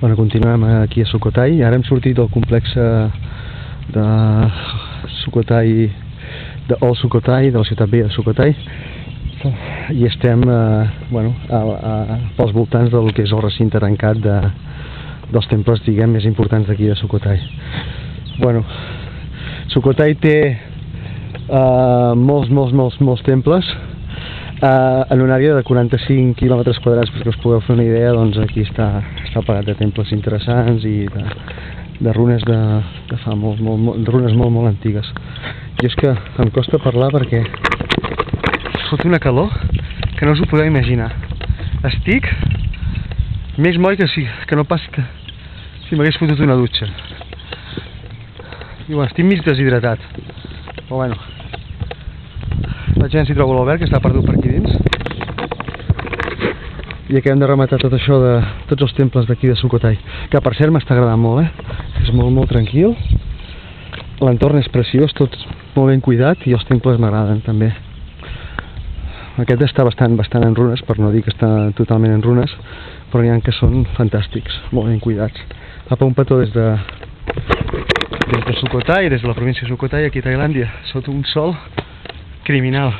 Bueno, continuem aquí a Sukhothai. Ara hem sortit del complex de Sukhothai, de Old Sukhothai, de la ciutat vella de Sukhothai, i estem pels voltants del que és el recinte tancat dels temples, diguem, més importants d'aquí de Sukhothai. Bueno, Sukhothai té molts temples en una àrea de 45 quilòmetres quadrats, perquè us pugueu fer una idea. Doncs aquí està pagat de temples interessants i de runes de fa runes molt antigues. I és que em costa parlar perquè fot una calor que no us ho podeu imaginar. Estic més moll que no pas que si m'hagués fotut una dutxa. I bueno, estic mig deshidratat, però bueno, vaig veure si trobo l'Albert, que està perdut per aquí dins. I acabem de rematar tot això de tots els temples d'aquí de Sukhothai, que per cert m'està agradant molt, és molt tranquil, l'entorn és preciós, tot molt ben cuidat, i els temples m'agraden també. Aquest està bastant en runes, per no dir que està totalment en runes, però n'hi ha que són fantàstics, molt ben cuidats. Apa, un petó des de Sukhothai, des de la província de Sukhothai, aquí a Tailàndia, sota un sol criminal.